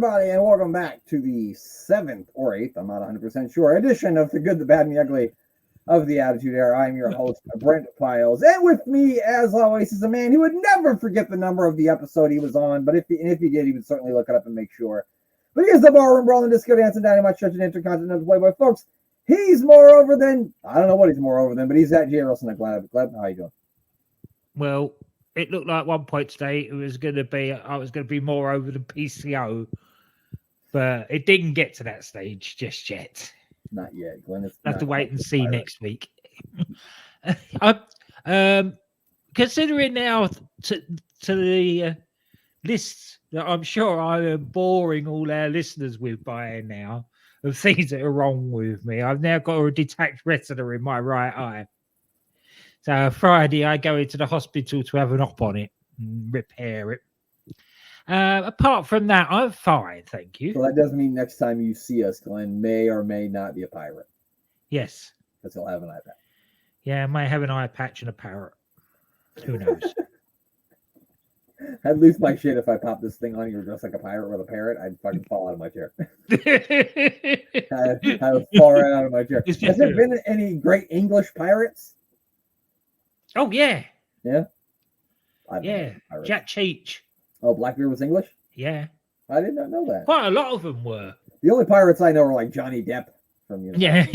everybody, and welcome back to the 7th or 8th, I'm not 100% sure, edition of The Good, the Bad, and the Ugly of the Attitude Era. I'm your host, Brent Piles, and with me, as always, is a man who would never forget the number of the episode he was on, but if he did, he would certainly look it up and make sure. But he is the barroom brawling, disco dancing, dynamite, stretch, and intercontinental playboy. Folks, he's more over than, I don't know what he's more over than, but he's at Jarrett. Gleb, how you doing? Well, it looked like at one point today I was going to be more over than PCO, but it didn't get to that stage just yet. Not yet, Glenn. It's have to wait and see next week. Considering now to the lists that I'm sure I am boring all our listeners with by now of things that are wrong with me, I've now got a detached retina in my right eye. So Friday, I go into the hospital to have an op on it and repair it. Apart from that, I'm fine, thank you. So that does mean next time you see us, Glenn may or may not be a pirate. Yes. Because he'll have an eye patch. Yeah, I might have an eye patch and a parrot. Who knows? I'd lose my shit if I popped this thing on you dressed like a pirate with a parrot. I'd fucking fall out of my chair. I would fall right out of my chair. Has there been any great English pirates? Oh, yeah. Yeah? Yeah. Jack Cheech. Oh, Blackbeard was English? Yeah. I did not know that. Quite a lot of them were. The only pirates I know are like Johnny Depp from Yeah.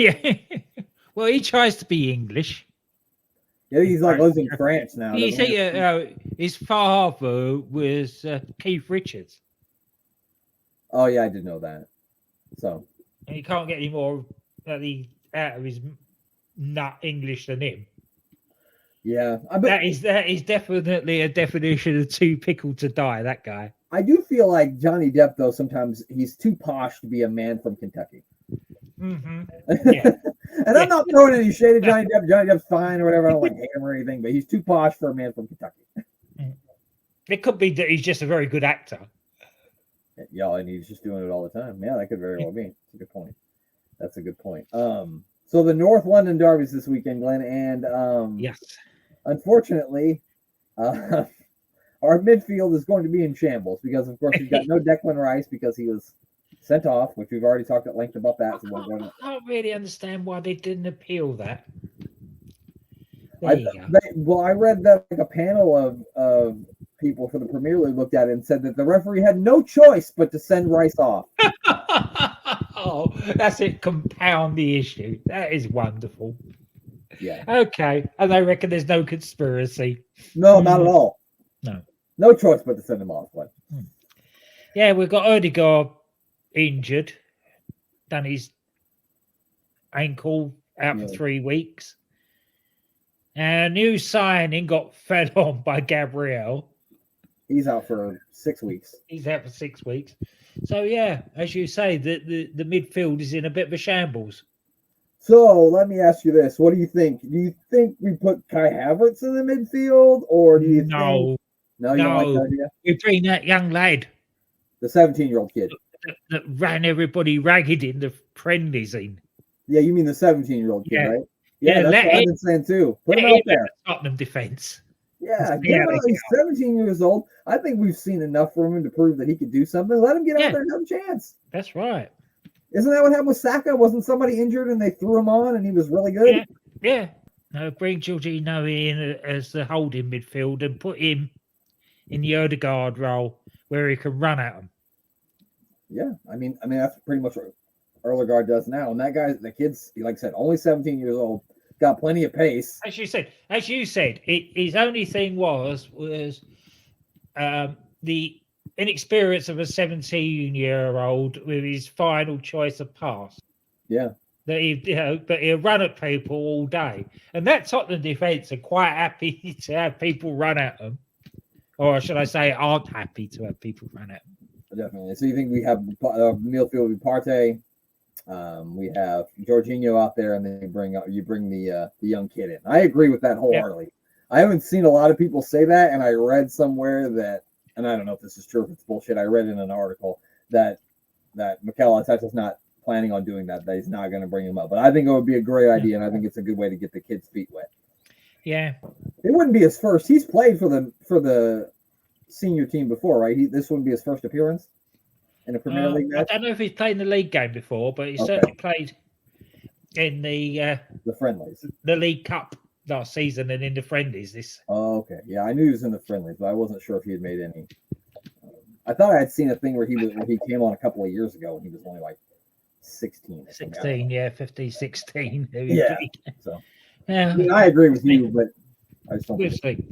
Well, he tries to be English. Yeah, he's like lives in France now. You see, his father was Keith Richards. Oh, yeah, I did know that. So. And you can't get any more out of his nut English than him. Yeah, that is definitely a definition of too pickled to die. That guy. I do feel like Johnny Depp, though, sometimes he's too posh to be a man from Kentucky. Mm-hmm. Yeah. And I'm not throwing any shade at Johnny Depp. Johnny Depp's fine or whatever. I don't like hate him or anything, but he's too posh for a man from Kentucky. It could be that he's just a very good actor. Yeah, and he's just doing it all the time. Yeah, that could very well be. That's a good point. That's a good point. So the North London Derby's this weekend, Glenn, and yes. Unfortunately, our midfield is going to be in shambles because, of course, we've got no Declan Rice because he was sent off, which we've already talked at length about that. So I don't really understand why they didn't appeal that. I read that like a panel of people for the Premier League looked at it and said that the referee had no choice but to send Rice off. Oh, that's it. Compound the issue. That is wonderful. Yeah. Okay. And I reckon there's no conspiracy. No, not at all. No choice but to send him off. Yeah, we've got Odegaard injured. Done his ankle out for 3 weeks. And new signing got fed on by Gabriel. He's out for 6 weeks. He's out for 6 weeks. So, yeah, as you say, the midfield is in a bit of a shambles. So let me ask you this. What do you think? Do you think we put Kai Havertz in the midfield? Or do you think... No, you don't like that idea? We bring that young lad. The 17-year-old kid. That ran everybody ragged in the friendly scene. Yeah, you mean the 17-year-old kid, right? Yeah, that's what I've been saying too. Put him out there. Tottenham defense. Yeah, he's 17 years old. I think we've seen enough from him to prove that he could do something. Let him get out there and have a chance. That's right. Isn't that what happened with Saka? Wasn't somebody injured and they threw him on and he was really good? Yeah. No, bring Jorginho in as the holding midfield and put him in the Odegaard role where he can run at them. Yeah, I mean that's pretty much what Odegaard does now. And that guy, the kid's, like I said, only 17 years old, got plenty of pace. As you said, his only thing was the inexperience of a 17-year-old with his final choice of pass. Yeah. But he'll run at people all day. And that Tottenham defence are quite happy to have people run at them. Or should I say, aren't happy to have people run at them. Definitely. So you think we have midfield with Partey, we have Jorginho out there, and then you bring the young kid in. I agree with that wholeheartedly. I haven't seen a lot of people say that, and I read somewhere that, and I don't know if this is true, if it's bullshit. I read in an article that Mikel Arteta's not planning on doing that he's not going to bring him up. But I think it would be a great idea, and I think it's a good way to get the kid's feet wet. Yeah. It wouldn't be his first. He's played for the senior team before, right? This wouldn't be his first appearance. in a Premier League match? I don't know if he's played in the league game before, but he certainly played in the friendlies, the League Cup last season, and in the friendlies. Oh, okay. Yeah, I knew he was in the friendlies, but I wasn't sure if he had made any. I thought I had seen a thing where he came on a couple of years ago when he was only like 16. 16, yeah, 15, 16. Yeah. So, yeah. I mean, I agree with you, but I just don't. We'll see.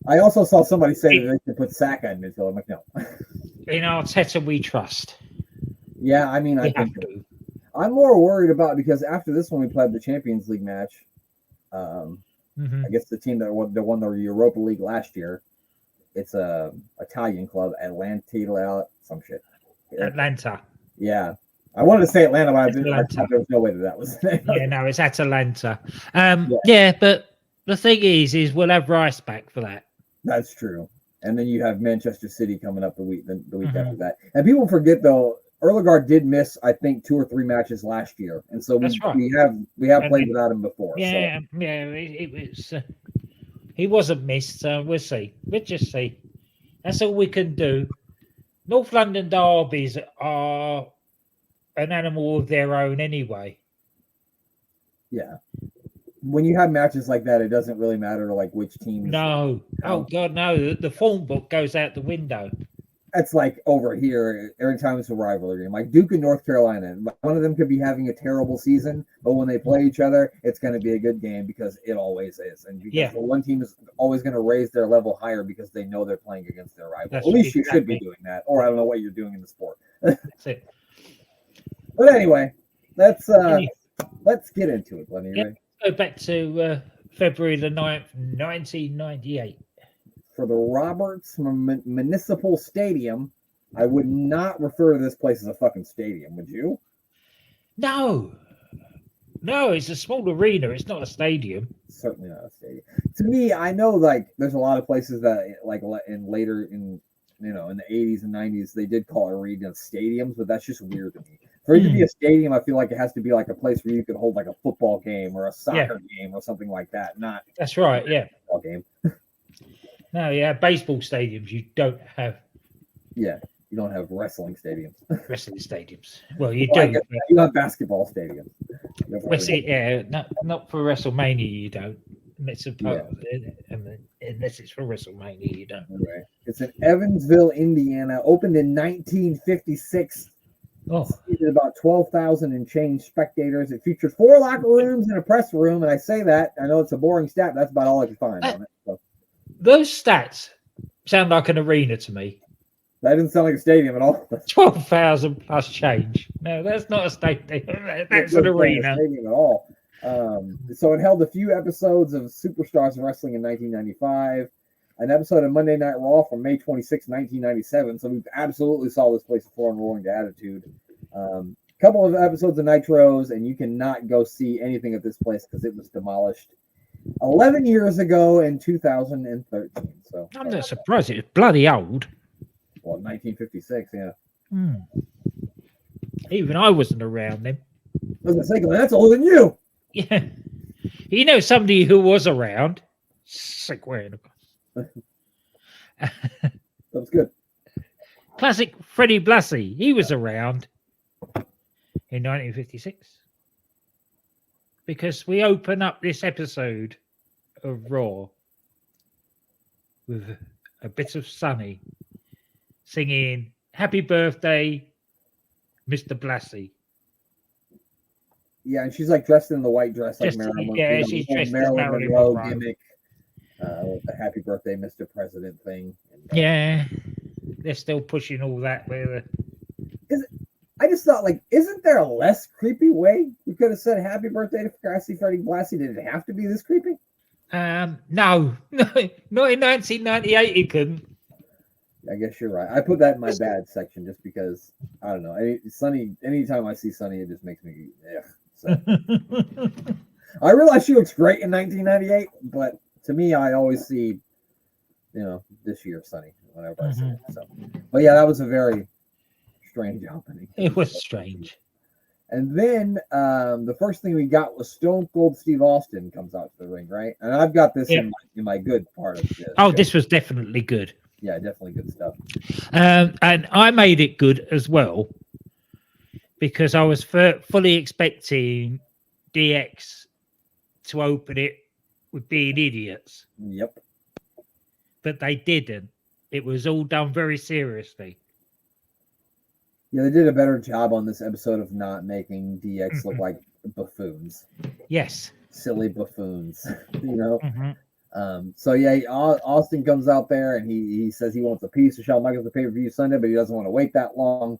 I also saw somebody say that they should put Saka in midfield. I'm like, no. In Arteta, we trust. Yeah, I mean, I think I'm more worried about because after this one, we played the Champions League match. I guess the team that won the Europa League last year. It's a Italian club, Atlanta, some shit. Atlanta. Yeah. I wanted to say Atlanta, but I thought there was no way that was the name. Yeah, no, it's Atalanta. Yeah, but the thing is we'll have Rice back for that. That's true. And then you have Manchester City coming up the week after that. And people forget though, Erdegaard did miss, I think, 2 or 3 matches last year, and so we have played without him before. Yeah, so. Yeah, it was. He wasn't missed, so we'll see. We'll just see. That's all we can do. North London derbies are an animal of their own anyway. Yeah. When you have matches like that, it doesn't really matter like which team. No. Oh God, no. The form book goes out the window. That's like over here. Every time it's a rivalry game, like Duke and North Carolina, one of them could be having a terrible season, but when they play each other, it's going to be a good game because it always is. And because the one team is always going to raise their level higher because they know they're playing against their rival. At least you should be doing that, or I don't know what you're doing in the sport. That's it. But anyway, let's get into it, Lenny. Yep. Go back to February the 9th, 1998. For the Roberts Municipal Stadium, I would not refer to this place as a fucking stadium, would you? No, it's a small arena. It's not a stadium. Certainly not a stadium. To me, I know like there's a lot of places that like in the 80s and 90s they did call arenas stadiums, but that's just weird to me. For it to be a stadium, I feel like it has to be like a place where you could hold like a football game or a soccer game or something like that. Not that's right, yeah. Football game. No, yeah, baseball stadiums you don't have. Yeah, you don't have wrestling stadiums. Wrestling stadiums. Well, you do. You have basketball stadiums. Not for WrestleMania, you don't. Unless it's for WrestleMania, you don't. Right. It's in Evansville, Indiana. Opened in 1956. Oh, Seated about 12,000 and change spectators. It featured 4 locker rooms and a press room. And I say that I know it's a boring stat. But that's about all I can find on it. So. Those stats sound like an arena to me. That didn't sound like a stadium at all. 12,000 plus change. No, that's not a stadium. That's an arena. Stadium at all. So it held a few episodes of Superstars of Wrestling in 1995, an episode of Monday Night Raw from May 26, 1997. So we absolutely saw this place before in Rolling to Attitude. Couple of episodes of Nitros, and you cannot go see anything at this place because it was demolished 11 years ago in 2013. So I'm not surprised. It's bloody old. Well, 1956, yeah. Even I wasn't around then. I was going to say, that's older than you. Yeah. You know somebody who was around. Sick wearing. That was good. Classic Freddie Blassie. He was around in 1956. Because we open up this episode of Raw with a bit of Sunny singing "Happy Birthday, Mr. Blassie." Yeah, and she's like dressed in the white dress, like Marilyn Monroe. Yeah, she's dressed Marilyn Monroe gimmick, the "Happy Birthday, Mr. President" thing. Yeah, they're still pushing all that. I just thought, like, isn't there a less creepy way you could have said "Happy Birthday" to Freddie Blassie? Did it have to be this creepy? No, not in 1998. It couldn't. I guess you're right. I put that in my bad section just because I don't know. Anytime I see Sunny, it just makes me. So. I realize she looks great in 1998, but to me, I always see, this year Sunny whenever I see it. So, but yeah, that was a very strange opening. It was strange. And then the first thing we got was Stone Cold Steve Austin comes out to the ring, right? And I've got this in my good part of this. Oh, this was definitely good. Yeah, definitely good stuff. And I made it good as well because I was fully expecting DX to open it with being idiots, Yep. but they didn't. It was all done very seriously. Yeah, they did a better job on this episode of not making DX look like buffoons. Yes. Silly buffoons, you know? Mm-hmm. So yeah, Austin comes out there and he says he wants a piece of Shawn Michaels to pay-per-view Sunday, but he doesn't want to wait that long.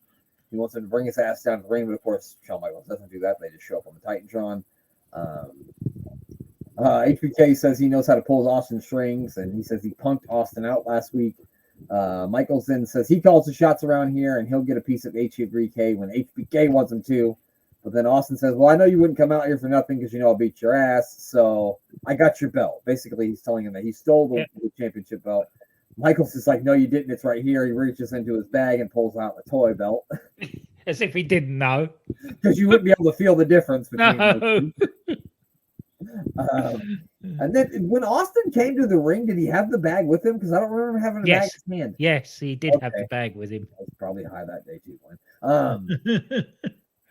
He wants him to bring his ass down to the ring, but of course Shawn Michaels doesn't do that. They just show up on the Titantron. HBK says he knows how to pull Austin strings, and he says he punked Austin out last week. Michaels then says he calls the shots around here, and he'll get a piece of HBK when HBK wants him to. But then Austin says, well, I know you wouldn't come out here for nothing because you know I'll beat your ass, so I got your belt. Basically, he's telling him that he stole the championship belt. Michaels is like, no, you didn't. It's right here. He reaches into his bag and pulls out the toy belt. As if he didn't know. Because you wouldn't be able to feel the difference between No. and then when Austin came to the ring, did he have the bag with him? Because I don't remember having a bag in his hand. Yes, he did have the bag with him. I was probably high that day too, Glenn.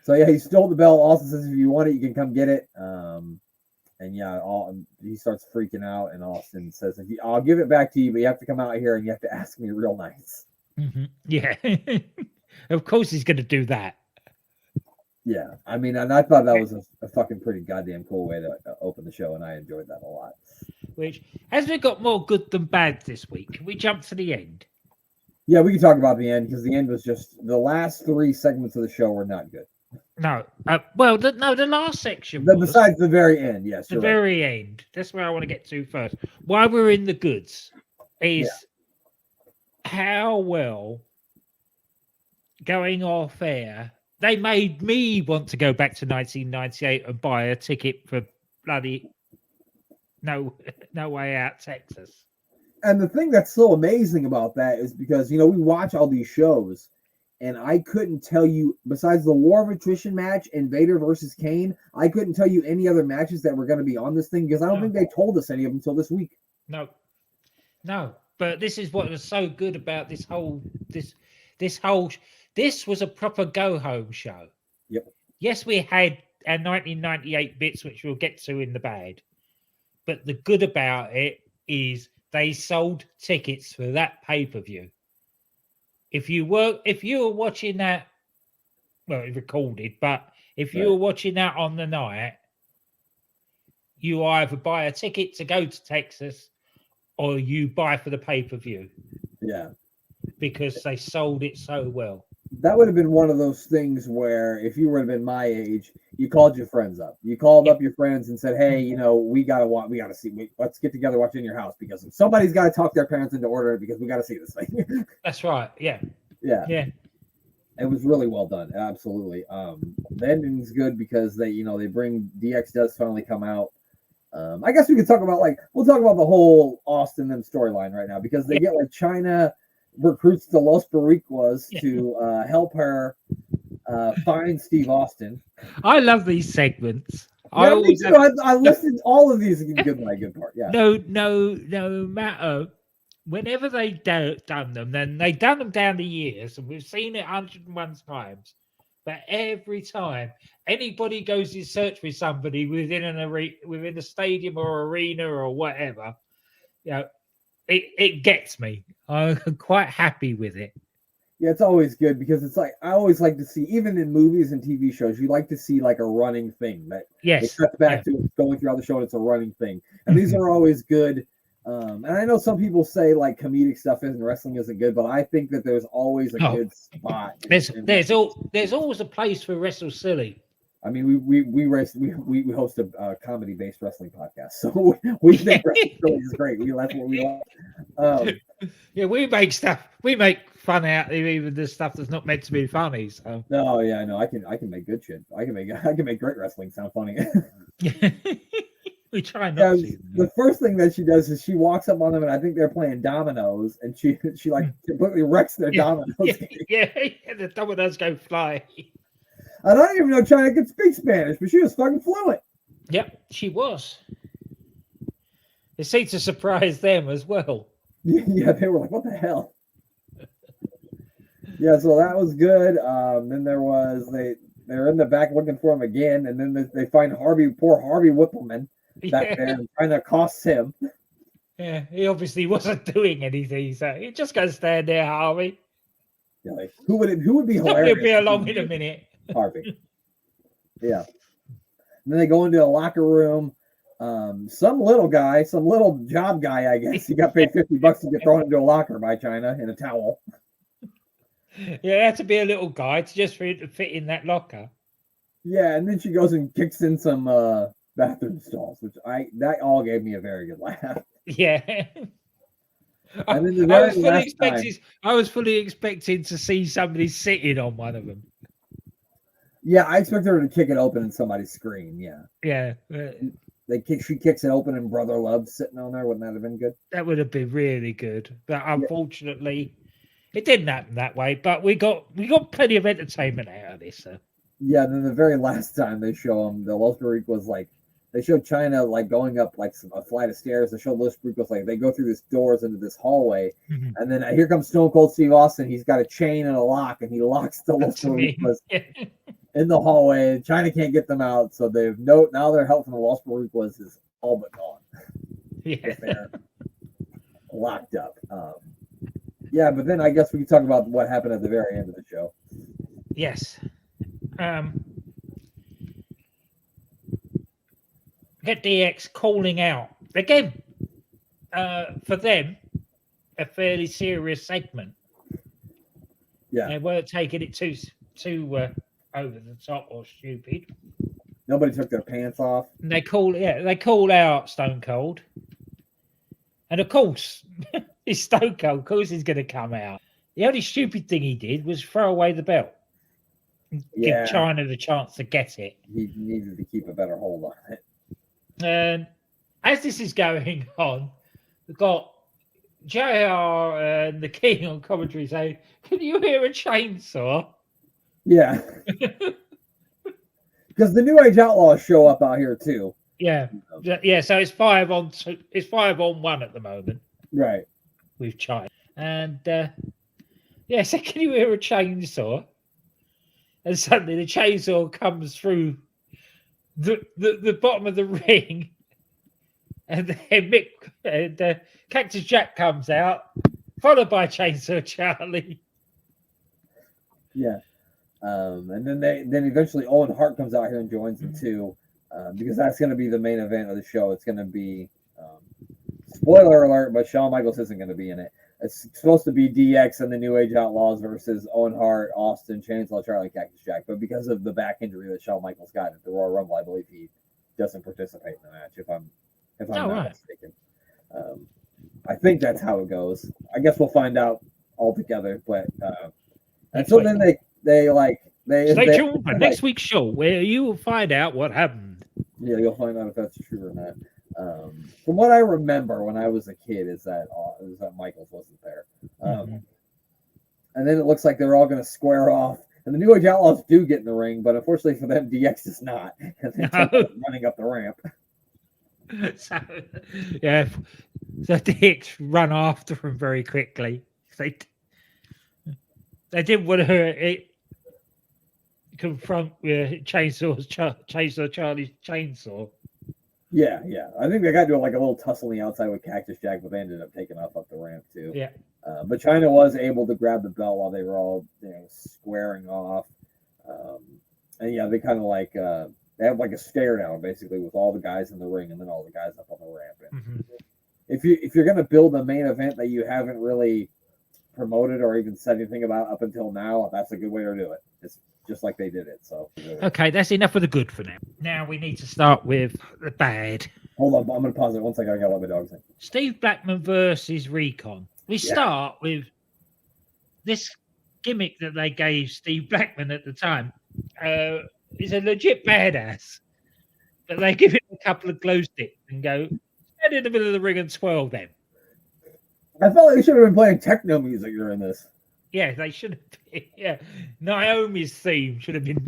So yeah, he stole the belt. Austin says if you want it, you can come get it. And yeah, he starts freaking out, and Austin says, I'll give it back to you, but you have to come out here and you have to ask me real nice. Mm-hmm. Yeah. Of course he's going to do that. Yeah, I mean, and I thought that was a fucking pretty goddamn cool way to open the show, and I enjoyed that a lot. Which, as we got more good than bad this week, can we jump to the end? Yeah, we can talk about the end, because the end was just, the last 3 segments of the show were not good. No. The last section was... Besides the very end, yes. The very end. That's where I want to get to first. While we're in the goods, is how well going off air, they made me want to go back to 1998 and buy a ticket for bloody No Way Out, Texas. And the thing that's so amazing about that is because, you know, we watch all these shows, and I couldn't tell you, besides the War of Attrition match and Vader versus Kane, I couldn't tell you any other matches that were going to be on this thing because I don't think they told us any of them until this week. No. But this is what was so good about this whole. This was a proper go-home show. Yep. Yes, we had our 1998 bits, which we'll get to in the bad. But the good about it is they sold tickets for that pay-per-view. If you were watching that, well, it recorded, but if you were watching that on the night, you either buy a ticket to go to Texas or you buy for the pay-per-view. Yeah. Because they sold it so well. That would have been one of those things where if you would have been my age, you called your friends up. You called up your friends and said, hey, you know, we got to see, let's get together, watch it in your house because somebody's got to talk their parents into order because we got to see this thing. That's right. Yeah. It was really well done. Absolutely. The ending's good because they bring DX does finally come out. I guess we could talk about we'll talk about the whole Austin them storyline right now because they get China recruits the Los Boricuas to help her find Steve Austin. I love these segments. I listened all of these. Good part. Yeah. No matter. Whenever they done them, then they done them down the years, and we've seen it 101 times. But every time anybody goes in search for somebody within within a stadium or arena or whatever, it gets me. I'm quite happy with it. Yeah, it's always good because it's I always like to see, even in movies and TV shows, you like to see a running thing that it cuts back to going throughout the show and it's a running thing. And these are always good. And I know some people say comedic stuff wrestling isn't good, but I think that there's always a good spot. There's always a place for Wrestle Silly. I mean, we host a comedy-based wrestling podcast, so we think Wrestle Silly is great. That's what we like. We make fun out of even the stuff that's not meant to be funny. So I can make good shit. I can make great wrestling sound funny. We try not to. The first thing that she does is she walks up on them, and I think they're playing dominoes, and she completely wrecks their dominoes. The dominoes go fly. I don't even know China could speak Spanish, but she was fucking fluent. Yep, she was. It seemed to surprise them as well. Yeah, they were like, what the hell? Yeah, so that was good. Then they're in the back looking for him again, and then they find poor Harvey Whippleman back there and trying to accost him. Yeah, he obviously wasn't doing anything, so he just goes stand there, Harvey. Yeah, like, who would be hilarious? He'll be along in a minute. Harvey. Yeah. And then they go into a locker room. Some little job guy, I guess, he got paid $50 to get thrown into a locker by China in a towel. Yeah, it had to be a little guy to just fit in that locker. Yeah, and then she goes and kicks in some bathroom stalls, which that all gave me a very good laugh. Yeah. And then I was fully expecting to see somebody sitting on one of them. Yeah, I expected her to kick it open and somebody scream. Yeah. Yeah. She kicks it open and Brother Love's sitting on there. Wouldn't that have been good? That would have been really good. But unfortunately, it didn't happen that way. But we got plenty of entertainment out of this. So. Yeah, and then the very last time they show him, the Los Barricos like they showed China like going up like a flight of stairs. They showed Los Barricos like they go through these doors into this hallway, and then here comes Stone Cold Steve Austin. He's got a chain and a lock, and he locks the Los Barricos in the hallway. China can't get them out, so now their help from the Los Barricos is all but gone. Yeah, they're locked up. Yeah, but then I guess we can talk about what happened at the very end of the show. Yes. Get DX calling out again. For them, a fairly serious segment. Yeah, they weren't taking it too over the top or stupid. Nobody took their pants off. And they call out Stone Cold, and of course, it's Stone Cold. Of course, he's going to come out. The only stupid thing he did was throw away the belt. Give China the chance to get it. He needed to keep a better hold on it. And as this is going on, we've got JR and the King on commentary saying, "Can you hear a chainsaw?" Yeah. Because the New Age Outlaws show up out here too. Yeah. So it's 5-on-2. It's 5-on-1 at the moment. Right. With China. And so can you hear a chainsaw? And suddenly the chainsaw comes through the bottom of the ring, and then Cactus Jack comes out, followed by Chainsaw Charlie. Yeah, and then eventually Owen Hart comes out here and joins them too, because that's going to be the main event of the show. It's going to be spoiler alert, but Shawn Michaels isn't going to be in it. It's supposed to be DX and the New Age Outlaws versus Owen Hart, Austin, Chainsaw Charlie, Cactus Jack. But because of the back injury that Shawn Michaels got at the Royal Rumble, I believe he doesn't participate in the match. If I'm not mistaken, I think that's how it goes. I guess we'll find out altogether. But and so then they stay tuned for next week's show where you will find out what happened. Yeah, you'll find out if that's true or not. From what I remember when I was a kid, is that Michaels wasn't there. And then it looks like they're all going to square off. And the New Age Outlaws do get in the ring, but unfortunately for them, DX is not. And they're running up the ramp. So DX run after him very quickly. They didn't want to confront Chainsaw Charlie's chainsaw. Yeah. I think they got to do like a little tussle on the outside with Cactus Jack, but they ended up taking off up the ramp too. Yeah. But China was able to grab the belt while they were all squaring off. And yeah, they kind of like they have like a stare down basically with all the guys in the ring and then all the guys up on the ramp. And if you're gonna build a main event that you haven't really promoted or even said anything about up until now, that's a good way to do it. It's just like they did it. So okay, that's enough of the good for now. Now we need to start with the bad. Hold on, I'm gonna pause it 1 second. I gotta let my dog sing. Steve Blackman versus Recon. We start with this gimmick that they gave Steve Blackman at the time. He's a legit badass, but they give him a couple of glow sticks and go stand in the middle of the ring and twirl them. I felt like they should have been playing techno music during this. Yeah, they should have been. Yeah, Naomi's theme should have been.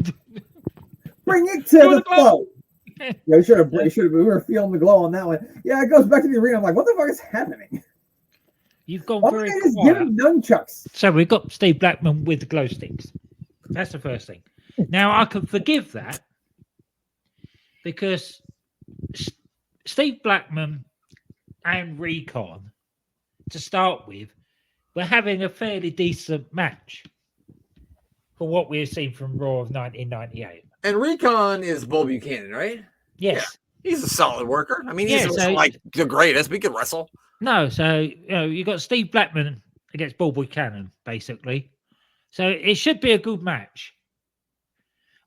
Bring it to the flow. Yeah, we should have. We were feeling the glow on that one. Yeah, it goes back to the arena. I'm like, what the fuck is happening? You've gone All very I just give quiet. him nunchucks. So we've got Steve Blackman with the glow sticks. That's the first thing. Now I can forgive that because Steve Blackman and Recon, to start with, were having a fairly decent match for what we've seen from Raw of 1998. And Recon is Bull Buchanan, right? Yes. He's a solid worker. I mean, Yeah, he's so- like the greatest. We could wrestle. No, so you got Steve Blackman against Bull Buchanan, basically. So it should be a good match.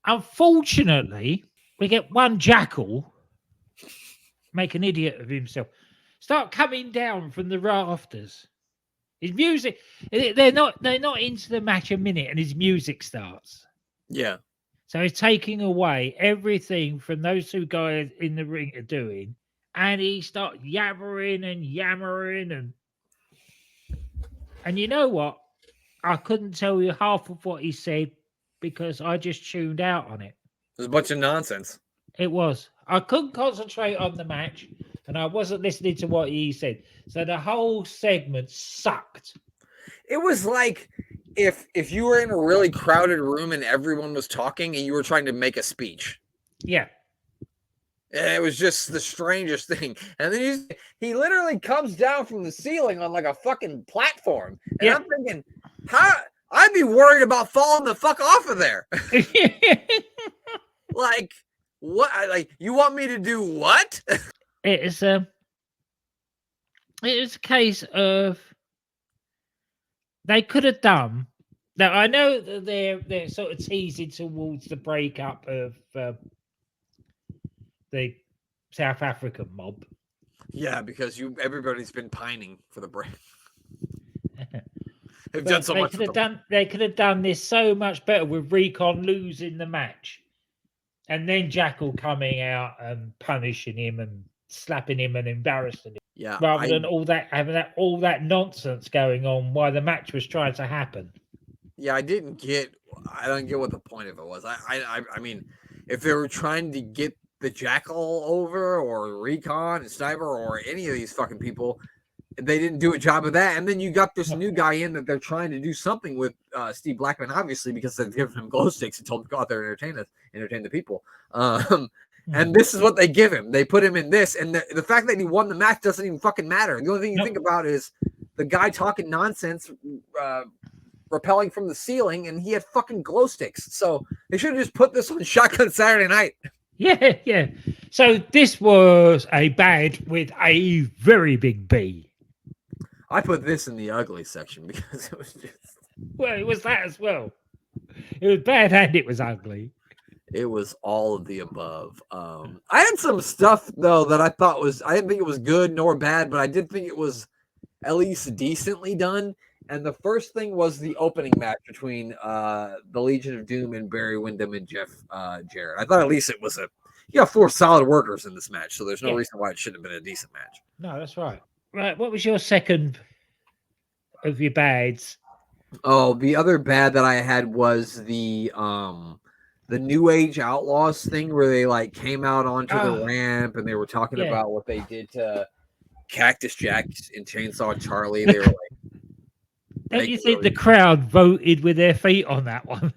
Unfortunately, we get one jackal make an idiot of himself, start coming down from the rafters. His music, they're not into the match a minute, and his music starts. Yeah. So he's taking away everything from those two guys in the ring are doing, and he starts yammering and you know what? I couldn't tell you half of what he said because I just tuned out on it. There's a bunch of nonsense. It was. I couldn't concentrate on the match, and I wasn't listening to what he said. So the whole segment sucked. It was like if you were in a really crowded room and everyone was talking and you were trying to make a speech. Yeah. And it was just the strangest thing. And then he literally comes down from the ceiling on like a fucking platform. And Yeah. I'm thinking, how I'd be worried about falling the fuck off of there. Like, what? Like, you want me to do what? It's a case of they could have done. Now I know that they're sort of teasing towards the breakup of the South African mob. Yeah, because everybody's been pining for the break. They've But done so much. They could have done this so much better with Recon losing the match, and then Jackal coming out and punishing him and slapping him and embarrassing him. Yeah, Rather than all that nonsense going on while the match was trying to happen. Yeah, I don't get what the point of it was. I mean, if they were trying to get the Jackal over or Recon and Sniper or any of these fucking people, they didn't do a job of that. And then you got this new guy in that they're trying to do something with, Steve Blackman, obviously, because they've given him glow sticks and told him to go out there and entertain the people. And this is what they give him. They put him in this, and the fact that he won the match doesn't even fucking matter. The only thing you think about is the guy talking nonsense, rappelling from the ceiling, and he had fucking glow sticks. So they should have just put this on Shotgun Saturday Night. Yeah. So this was a bad with a very big B. I put this in the ugly section because it was just... Well, it was that as well. It was bad and it was ugly. It was all of the above. I had some stuff, though, that I thought I didn't think it was good nor bad, but I did think it was at least decently done. And the first thing was the opening match between the Legion of Doom and Barry Windham and Jeff Jarrett. I thought at least it was four solid workers in this match, so there's no reason why it shouldn't have been a decent match. No, that's right. Right, what was your second of your bads? Oh, the other bad that I had was the New Age Outlaws thing where they like came out onto the ramp and they were talking about what they did to Cactus Jack and Chainsaw Charlie. They were like, don't you think the crowd voted with their feet on that one?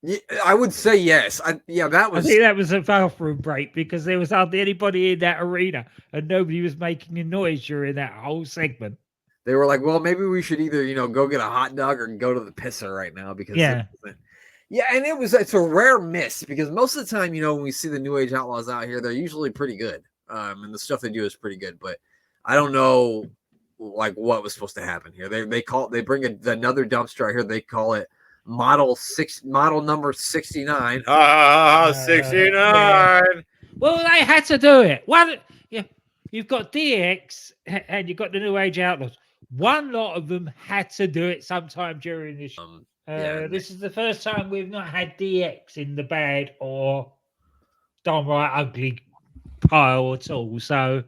Yeah, I would say yes. I think that was a bathroom break because there was hardly anybody in that arena and nobody was making a noise during that whole segment. They were like, well, maybe we should either, go get a hot dog or go to the pisser right now because and it's a rare miss because most of the time, when we see the New Age Outlaws out here, they're usually pretty good. And the stuff they do is pretty good, but I don't know like what was supposed to happen here. They bring another dumpster out here. They call it model number 69. 69. Yeah. Well, they had to do it. You've got DX and you've got the New Age Outlaws. One lot of them had to do it sometime during this. This is the first time we've not had DX in the bad or downright ugly pile at all. So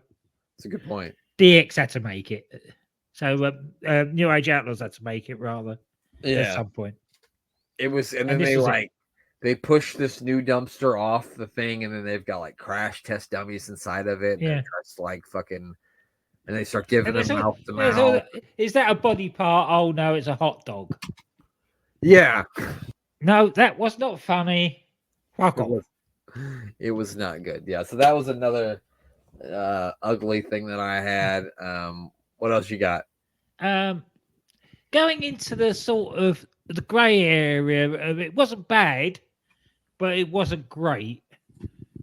it's a good point. DX had to make it. So New Age Outlaws had to make it rather at some point. It was, and then they pushed this new dumpster off the thing, and then they've got like crash test dummies inside of it. And they're dressed like fucking And they start giving And them it's all- mouth to it's all- mouth. is that a body part? Oh no, it's a hot dog. Yeah. No, that was not funny. Fuck It off. was, it was not good. Yeah. So that was another ugly thing that I had. What else you got? Going into the sort of the grey area, it wasn't bad, but it wasn't great.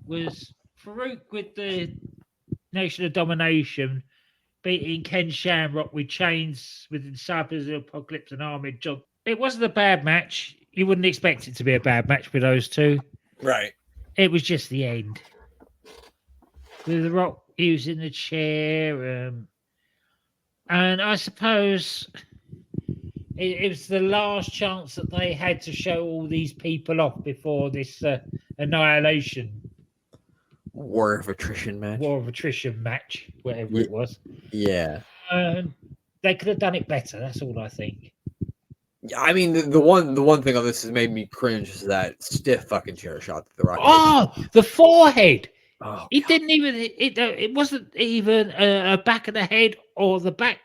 Was Faarooq with the Nation of Domination beating Ken Shamrock with Chainz with the Disciples of the Apocalypse and Ahmed John. It wasn't a bad match. You wouldn't expect it to be a bad match with those two. Right. It was just the end. With The Rock using the chair. And I suppose it was the last chance that they had to show all these people off before this annihilation. War of attrition match. Whatever it was. Yeah. They could have done it better. That's all I think. I mean, the one thing on this has made me cringe is that stiff fucking chair shot that The Rock. Oh, the forehead! Oh, It didn't even. It wasn't even a back of the head or the back.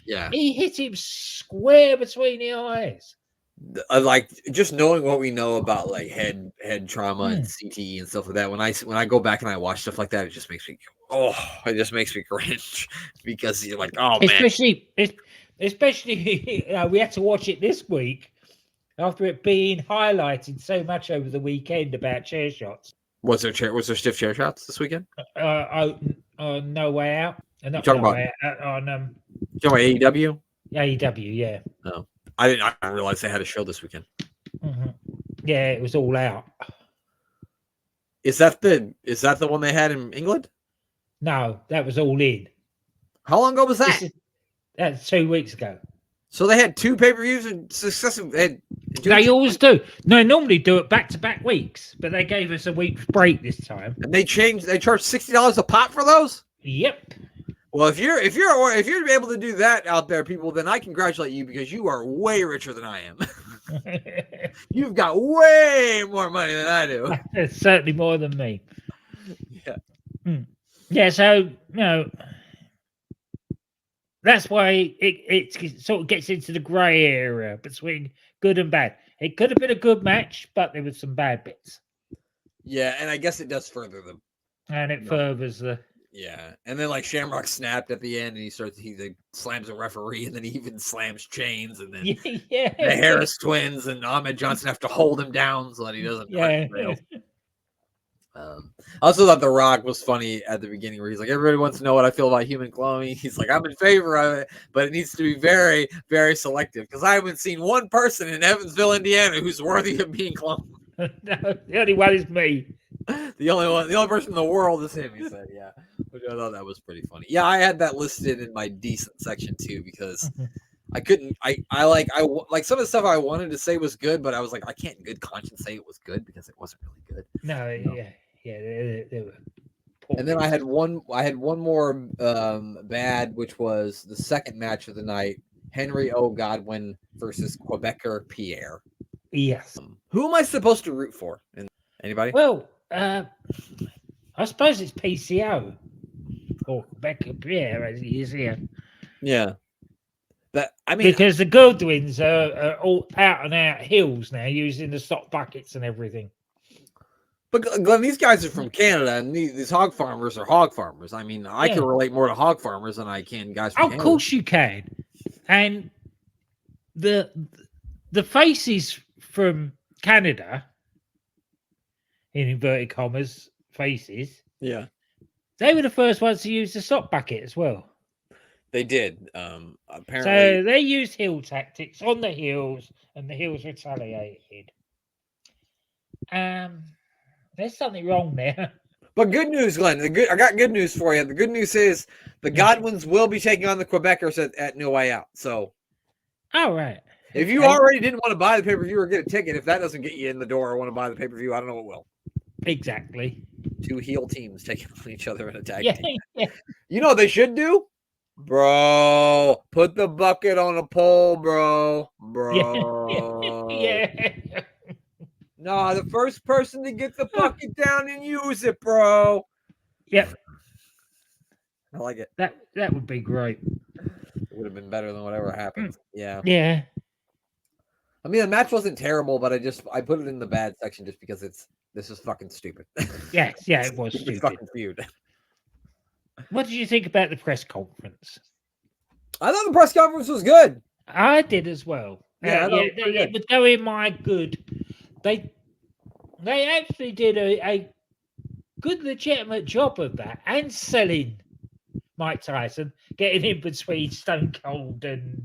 yeah. He hit him square between the eyes. Like just knowing what we know about like head trauma and CTE and stuff like that. When I go back and I watch stuff like that, it just makes me cringe because you're like, oh man. Especially we had to watch it this week after it being highlighted so much over the weekend about chair shots. Was there stiff chair shots this weekend? No Way Out. Not talking about on you talking about AEW? AEW, yeah. No, I didn't realize they had a show this weekend. Mm-hmm. Yeah, it was all out. Is that the one they had in England? No, that was All In. How long ago was that? That's 2 weeks ago. So they had 2 pay-per-views in successive. They always do. No, they normally do it back-to-back weeks, but they gave us a week's break this time. And they charge $60 a pop for those. Yep. Well, if you're able to do that out there, people, then I congratulate you because you are way richer than I am. You've got way more money than I do. It's certainly more than me. Yeah. Yeah. So that's why it sort of gets into the grey area between good and bad. It could have been a good match, but there was some bad bits. Yeah, and I guess it does further them. And it furthers the. Yeah, and then like Shamrock snapped at the end, and he like, slams a referee, and then he even slams Chainz, and then the Harris twins and Ahmed Johnson have to hold him down so that he doesn't. Yeah. I also thought The Rock was funny at the beginning, where he's like, "Everybody wants to know what I feel about human cloning." He's like, "I'm in favor of it, but it needs to be very, very selective because I haven't seen one person in Evansville, Indiana, who's worthy of being cloned." No, the only one is me. The only person in the world is him. He said, "Yeah," which I thought that was pretty funny. Yeah, I had that listed in my decent section too because I couldn't. I like some of the stuff I wanted to say was good, but I was like, I can't in good conscience say it was good because it wasn't really good. No. Yeah. They were poor. And then I had one more bad, which was the second match of the night: Henry O. Godwin versus Quebecer Pierre. Yes. Who am I supposed to root for? Anybody? Well, I suppose it's PCO or Quebecer Pierre as he is here. Yeah. Because the Godwins are all out and out heels now, using the stock buckets and everything. But Glenn, these guys are from Canada, and these hog farmers are hog farmers. I mean, I can relate more to hog farmers than I can guys from Canada. Of course you can. And the faces from Canada, in inverted commas, faces. Yeah. They were the first ones to use the sock bucket as well. They did. Apparently. So they used heel tactics on the heels, and the heels retaliated. There's something wrong there. But good news, Glenn. I got good news for you. The good news is the Godwins will be taking on the Quebecers at No Way Out. So, all right. If you already didn't want to buy the pay-per-view or get a ticket, if that doesn't get you in the door or want to buy the pay-per-view, I don't know what will. Exactly. 2 heel teams taking on each other in a tag team. Yeah. You know what they should do? Bro, put the bucket on a pole, bro. Yeah. No, the first person to get the bucket down and use it, bro. Yep. I like it. That would be great. It would have been better than whatever happened. Yeah. Yeah. I mean, the match wasn't terrible, but I put it in the bad section just because this is fucking stupid. Yes, yeah, it was It's stupid. fucking feud. What did you think about the press conference? I thought the press conference was good. I did as well. Yeah, I thought it was pretty it would go in my good. They actually did a good, legitimate job of that and selling Mike Tyson, getting in between Stone Cold and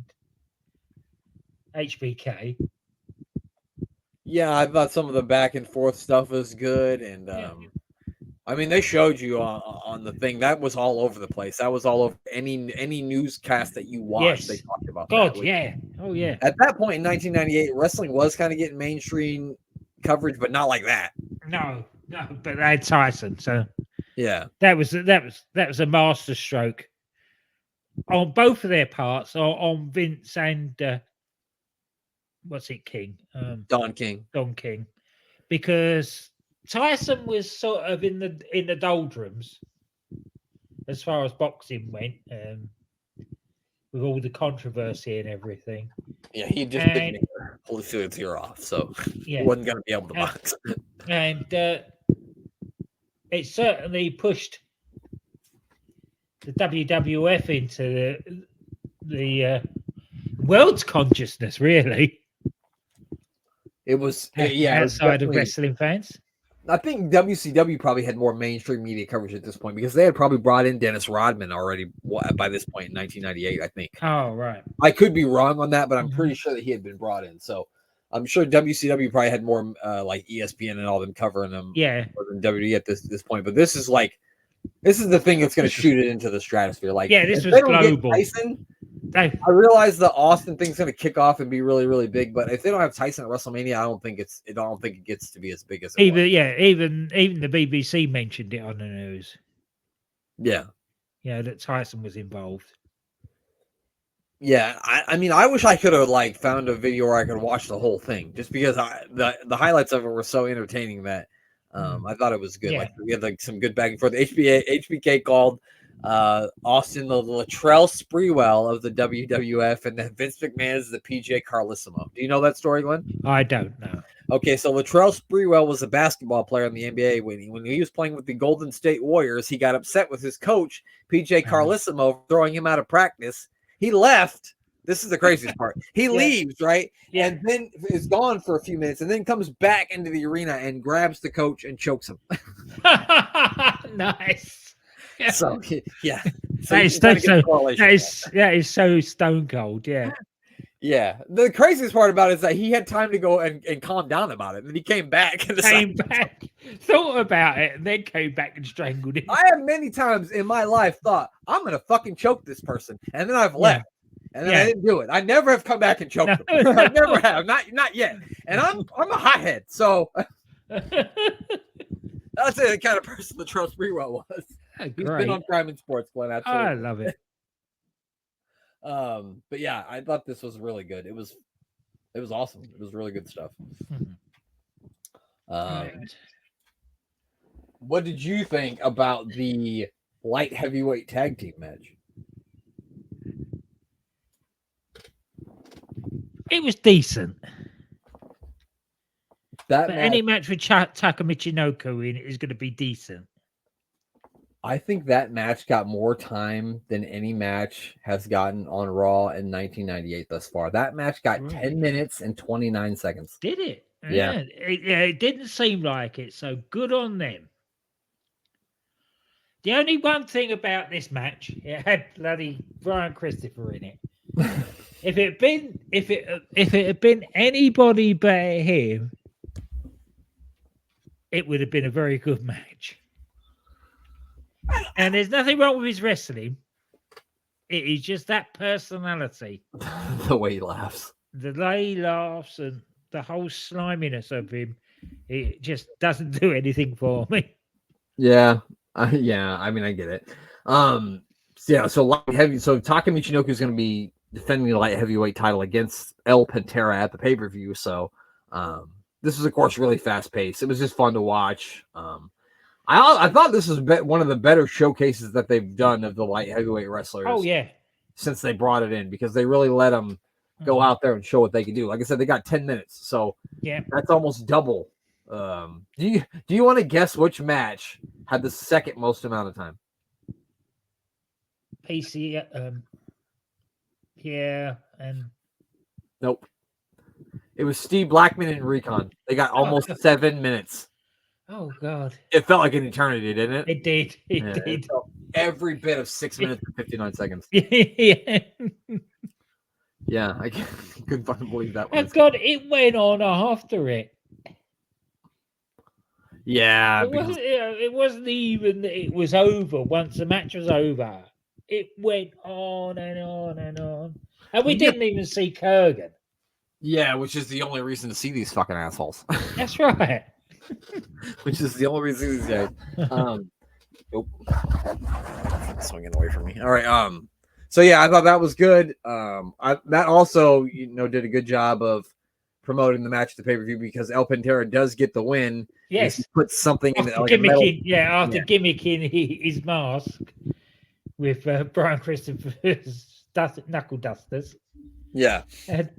HBK. Yeah, I thought some of the back and forth stuff was good, and I mean, they showed you on the thing that was all over the place. That was all over any newscast that you watched. Yes. They talked about God, that. yeah. Oh, yeah. At that point in 1998, wrestling was kind of getting mainstream coverage, but not like that. No, but they had Tyson, so Yeah, that was a master stroke on both of their parts, on Vince and what's it, King? Don King. Don King, because Tyson was sort of in the doldrums as far as boxing went, with all the controversy and everything. Yeah, he just didn't pull his ear off, so Yeah. he wasn't going to be able to box. And it certainly pushed the WWF into the world's consciousness, really. It was outside of wrestling fans. I think WCW probably had more mainstream media coverage at this point because they had probably brought in Dennis Rodman already by this point in 1998, I think. Oh, right. I could be wrong on that, but I'm pretty sure that he had been brought in. So I'm sure WCW probably had more like ESPN and all them covering them more than WWE at this point. But this is the thing that's going to shoot it into the stratosphere. Like, this was global. Tyson, I realize the Austin thing's going to kick off and be really, really big, but if they don't have Tyson at WrestleMania, I don't think it gets to be as big as it was. Even the BBC mentioned it on the news. Yeah, that Tyson was involved. Yeah, I mean, I wish I could have found a video where I could watch the whole thing, just because the highlights of it were so entertaining that I thought it was good. Yeah. Like we had some good back and forth. HBK called Austin the Latrell Sprewell of the WWF, and then Vince McMahon is the PJ Carlissimo. Do you know that story, Glenn? I don't know. Okay, so Latrell Sprewell was a basketball player in the NBA. When he was playing with the Golden State Warriors, he got upset with his coach, PJ Carlissimo, throwing him out of practice. He left. This is the craziest part. He leaves, right? Yeah. And then is gone for a few minutes and then comes back into the arena and grabs the coach and chokes him. Nice. Yeah. So, yeah. So that is so stone cold. Yeah. Yeah. The craziest part about it is that he had time to go and calm down about it. And he came back and thought about it, and then came back and strangled him. I have many times in my life thought, I'm going to fucking choke this person. And then I've left. And then I didn't do it. I never have come back and choked him. I never have. Not yet. And I'm a hothead. So that's the kind of person that Latrell Sprewell was. He's been on Crime and Sports, Glenn. Absolutely. I love it. But yeah, I thought this was really good. It was awesome. It was really good stuff. What did you think about the light heavyweight tag team match? It was decent. Any match with Taka Michinoku in it is going to be decent. I think that match got more time than any match has gotten on Raw in 1998 thus far. That match got 10 minutes and 29 seconds. Did it? Yeah. It didn't seem like it, so good on them. The only one thing about this match, it had bloody Brian Christopher in it. If it had been anybody but him, it would have been a very good match. And there's nothing wrong with his wrestling. It is just that personality. The way he laughs. The way he laughs and the whole sliminess of him, it just doesn't do anything for me. Yeah. I mean, I get it. So light heavy. So Taka Michinoku is going to be defending the light heavyweight title against El Pantera at the pay-per-view. So this was, of course, really fast-paced. It was just fun to watch. I thought this was one of the better showcases that they've done of the light heavyweight wrestlers. Oh yeah, since they brought it in, because they really let them go out there and show what they can do. Like I said, they got 10 minutes, so yeah. that's almost double. Do you want to guess which match had the second most amount of time? PC, Pierre, and Nope. It was Steve Blackman and Recon. They got almost 7 minutes. Oh God! It felt like an eternity, didn't it? It did. It did. It felt every bit of 6 minutes and 59 seconds. Yeah. Yeah, I couldn't fucking believe that Oh one. God! It went on after it. Yeah, It wasn't even that it was over. Once the match was over, it went on and on and on, and we didn't even see Kurgan. Yeah, which is the only reason to see these fucking assholes. That's right. Which is the only reason these guys. Nope. Swinging away from me. All right. So yeah, I thought that was good. That also, did a good job of promoting the match at the pay-per-view, because El Pantera does get the win. Yes. He puts something in After like a metal... after gimmicking his mask with Brian Christopher's knuckle dusters. Yeah. And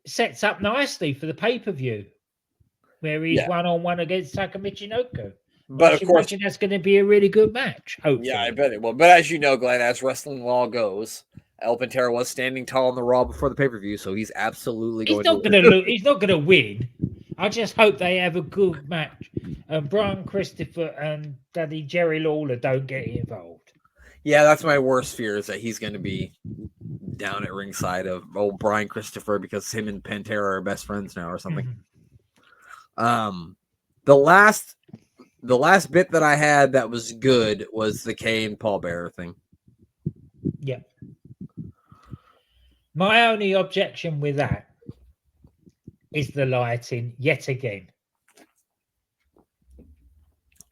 sets up nicely for the pay-per-view, where he's one-on-one against Taka Michinoku. But of course, that's going to be a really good match. Hopefully. Yeah, I bet it will. But as you know, Glenn, as wrestling law goes, El Pantera was standing tall on the Raw before the pay-per-view, so he's absolutely He's not going to win. I just hope they have a good match. And Brian Christopher and Daddy Jerry Lawler don't get involved. Yeah, that's my worst fear, is that he's going to be down at ringside of old Brian Christopher, because him and Pantera are best friends now or something. Mm-hmm. The last bit that I had that was good was the Kane Paul Bearer thing. Yeah. My only objection with that is the lighting yet again.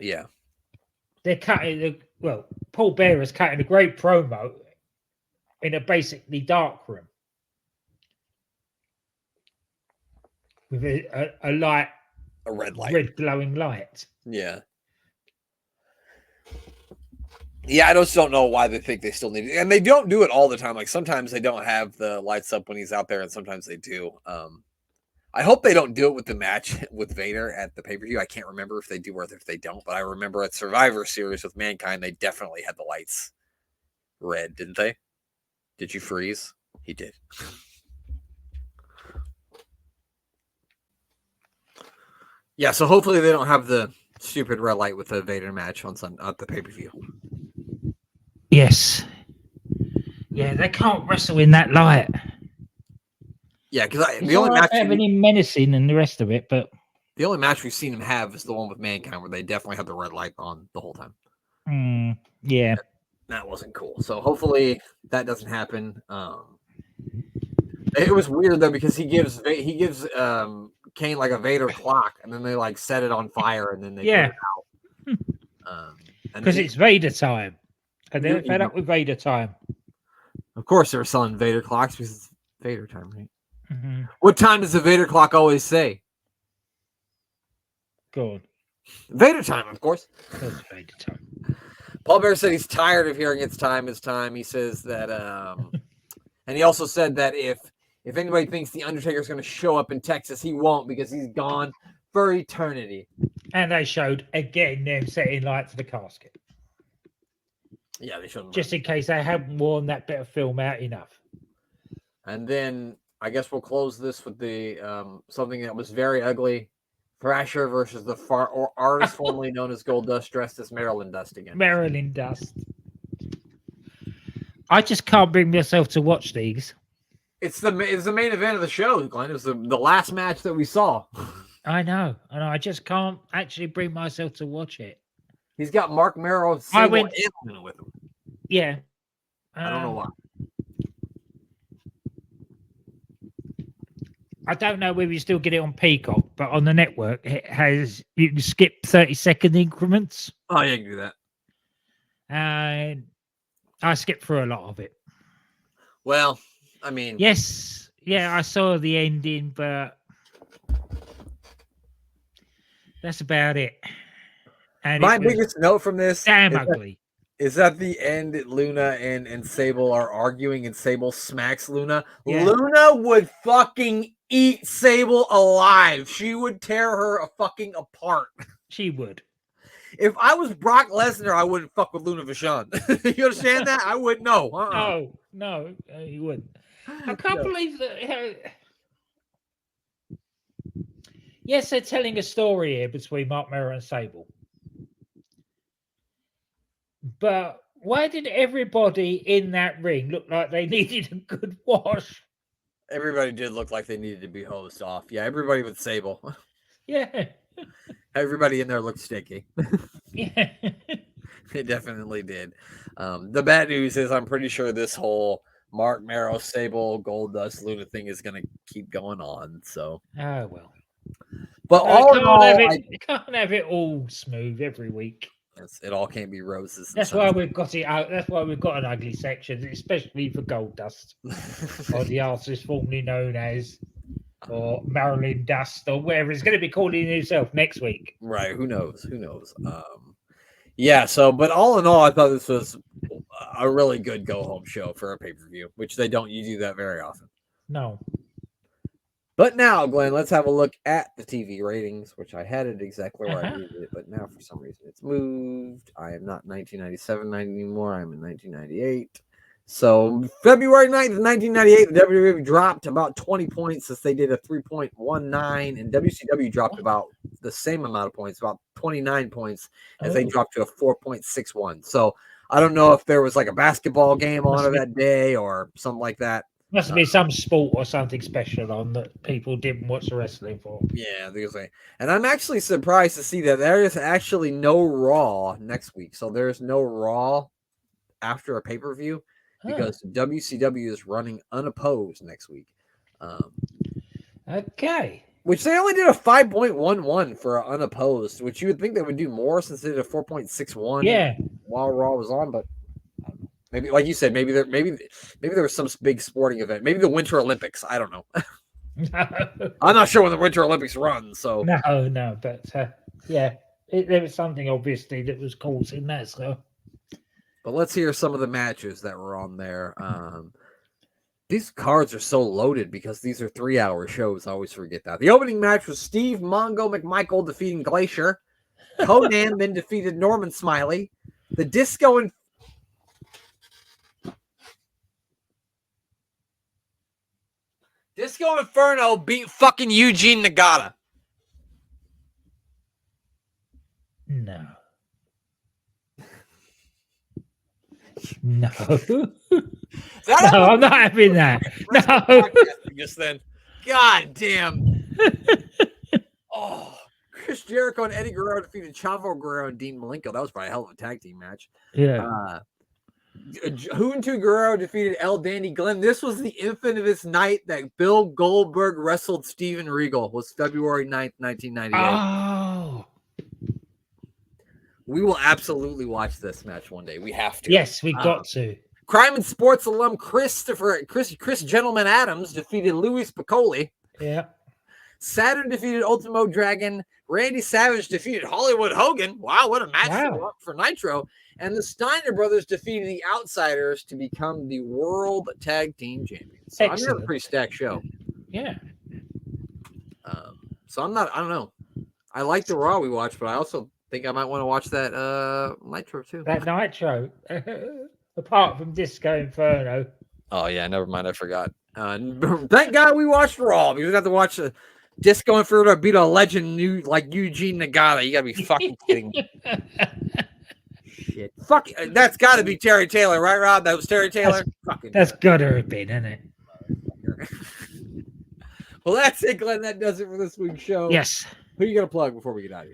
Yeah. They're cutting Paul Bearer's cutting a great promo in a basically dark room with a light, a red light, red glowing light. Yeah. Yeah, I just don't know why they think they still need it. And they don't do it all the time. Like sometimes they don't have the lights up when he's out there, and sometimes they do. I hope they don't do it with the match with Vader at the pay-per-view. I can't remember if they do or if they don't, but I remember at Survivor Series with Mankind, they definitely had the lights red, didn't they? Did you freeze? He did. Yeah, so hopefully they don't have the stupid red light with the Vader match on at the pay-per-view. Yes. Yeah, they can't wrestle in that light. Yeah, because the only match having him menacing and the rest of it, but the only match we've seen him have is the one with Mankind, where they definitely had the red light on the whole time. Yeah, that wasn't cool. So hopefully that doesn't happen. It was weird though, because he gives Kane like a Vader clock, and then they like set it on fire, and then they put it out. Because it's Vader time, and they're fed up with Vader time. Of course, they're selling Vader clocks because it's Vader time, right? Mm-hmm. What time does the Vader clock always say? Good. Vader time, of course. That's Vader time. Paul Bearer said he's tired of hearing it's time. He says that, and he also said that if anybody thinks the Undertaker's going to show up in Texas, he won't, because he's gone for eternity. And they showed again them setting light to the casket. Yeah, they showed them just in case they haven't worn that bit of film out enough. And then I guess we'll close this with the something that was very ugly. Thrasher versus the artist formerly known as Goldust, dressed as Marilyn Dust again. Marilyn Dust. I just can't bring myself to watch these. It's the main event of the show, Glenn. It was the last match that we saw. I know, and I just can't actually bring myself to watch it. He's got Mark Merrow with him. Yeah. I don't know why. I don't know whether you still get it on Peacock, but on the network, you can skip 30-second increments. Oh, yeah, you can do that. And I skipped through a lot of it. Well, I mean... Yes, yeah, I saw the ending, but... That's about it. And My it was biggest note from this damn is ugly. is at the end, Luna and Sable are arguing, and Sable smacks Luna. Yeah. Luna would fucking eat Sable alive. She would tear her fucking apart. She would. If I was Brock Lesnar, I wouldn't fuck with Luna Vachon. You understand that? I wouldn't know. No, you wouldn't. I can't believe that. Yes, they're telling a story here between Mark Merrow and Sable. But why did everybody in that ring look like they needed a good wash? Everybody did look like they needed to be hosed off. Yeah, everybody with Sable. Yeah. Everybody in there looked sticky. Yeah. It definitely did. The bad news is I'm pretty sure this whole Mark Merrow, Sable, Goldust, Luna thing is going to keep going on. So, Oh, well. but all in all, you can't have it all smooth every week. It all can't be roses. That's why we've got it out. That's why we've got an ugly section, especially for Goldust, or the artist formerly known as, or Marilyn Dust, or whatever it's going to be calling himself next week. Right? Who knows? Who knows? Yeah. So, but all in all, I thought this was a really good go home show for a pay per view, which they don't do that very often. No. But now, Glenn, let's have a look at the TV ratings, which I had it exactly where I needed it, but now for some reason it's moved. I am not 1997 anymore. I'm in 1998. So February 9th, 1998, the WWE dropped about 20 points as they did a 3.19, and WCW dropped about the same amount of points, about 29 points, as they dropped to a 4.61. So I don't know if there was like a basketball game on that day or something like that. Must be some sport or something special on that people didn't watch the wrestling for. Yeah, and I'm actually surprised to see that there is actually no Raw next week. So there's no Raw after a pay-per-view because WCW is running unopposed next week. Okay. Which they only did a 5.11 for unopposed, which you would think they would do more since they did a 4.61 while Raw was on, but maybe, like you said, maybe there was some big sporting event. Maybe the Winter Olympics. I don't know. I'm not sure when the Winter Olympics run. So no, but there was something obviously that was causing that. So, but let's hear some of the matches that were on there. These cards are so loaded because these are 3-hour shows. I always forget that. The opening match was Steve Mongo McMichael defeating Glacier. Conan then defeated Norman Smiley. The Disco Inferno beat fucking Eugene Nagata. No. No. I'm not having that. No. Just then. God damn. Oh. Chris Jericho and Eddie Guerrero defeated Chavo Guerrero and Dean Malenko. That was probably a hell of a tag team match. Yeah. Juventud Guerrero defeated El Dandy Glenn. This was the infamous night that Bill Goldberg wrestled Steven Regal. It was February 9th, 1998. Oh. We will absolutely watch this match one day. We have to. Yes, we got to. Crime and Sports alum Chris Gentleman Adams defeated Louis Piccoli. Yeah. Saturn defeated Ultimo Dragon. Randy Savage defeated Hollywood Hogan. Wow, what a match for Nitro. And the Steiner brothers defeated the Outsiders to become the World Tag Team Champions. So I'm a pretty stacked show. Yeah. So I don't know. I like the Raw we watched, but I also think I might want to watch that Nitro too. That Nitro. Apart from Disco Inferno. Oh, yeah, never mind. I forgot. Thank God we watched Raw because we got to watch Disco Inferno beat a legend like Eugene Nagata. You got to be fucking kidding me. Shit. Fuck, that's got to be Terry Taylor, right, Rob? That was Terry Taylor? That's got to have been, isn't it? Well, that's it, Glenn. That does it for this week's show. Yes. Who are you going to plug before we get out of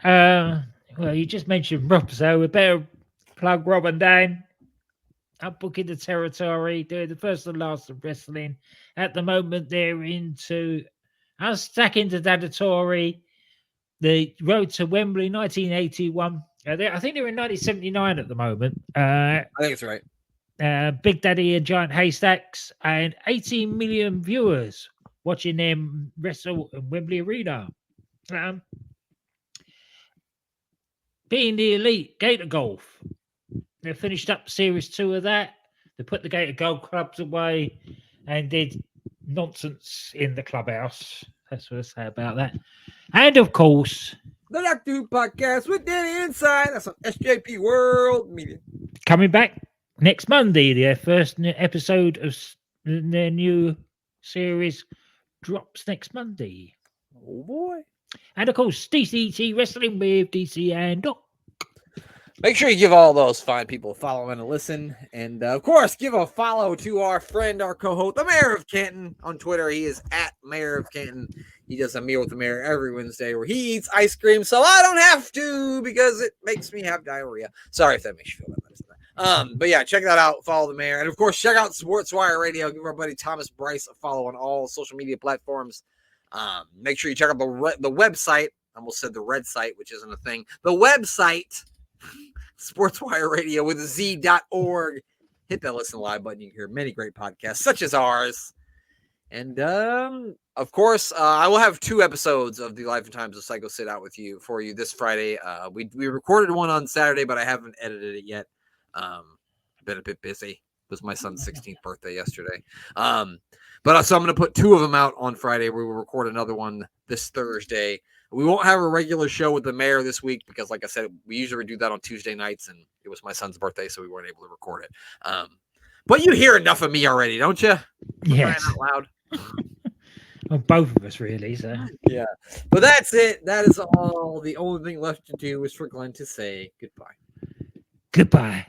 here? Well, you just mentioned Rob, so we better plug Rob and Dan. Up booking the territory, doing the first and last of wrestling. At the moment, they're into Unstacking the Dadatory, the Road to Wembley, 1981. I think they're in 1979 at the moment. I think it's right. Big Daddy and Giant Haystacks, and 18 million viewers watching them wrestle in Wembley Arena. being the elite Gator Golf. They finished up Series 2 of that. They put the Gator Golf clubs away and did nonsense in the clubhouse. That's what I say about that. And of course, The Doctor Who podcast with Danny Inside. That's on SJP World Media. coming back next Monday, their first episode of their new series drops next Monday. Oh boy. And of course, DCT Wrestling with DC and Doc. Make sure you give all those fine people a follow and a listen. And of course, give a follow to our friend, our co-host, the Mayor of Canton on Twitter. He is at Mayor of Canton. He does a meal with the mayor every Wednesday where he eats ice cream, so I don't have to because it makes me have diarrhea. Sorry if that makes you feel better. But yeah, check that out. Follow the mayor. And of course, check out Sports Wire Radio. Give our buddy Thomas Bryce a follow on all social media platforms. Make sure you check out the website. I almost said the red site, which isn't a thing. The website, Sportswire Radio with a Z.org. Hit that listen live button. You can hear many great podcasts, such as ours. And of course, I will have 2 episodes of the Life and Times of Psycho Sid out with you for you this Friday. We recorded one on Saturday, but I haven't edited it yet. Been a bit busy. It was my son's 16th birthday yesterday. But so I'm going to put 2 of them out on Friday. We will record another one this Thursday. We won't have a regular show with the mayor this week because, like I said, we usually do that on Tuesday nights, and it was my son's birthday, so we weren't able to record it. But you hear enough of me already, don't you? Yes. Out loud. Well, both of us, really. So Yeah. But that's it. That is all. The only thing left to do is for Glenn to say goodbye. goodbye.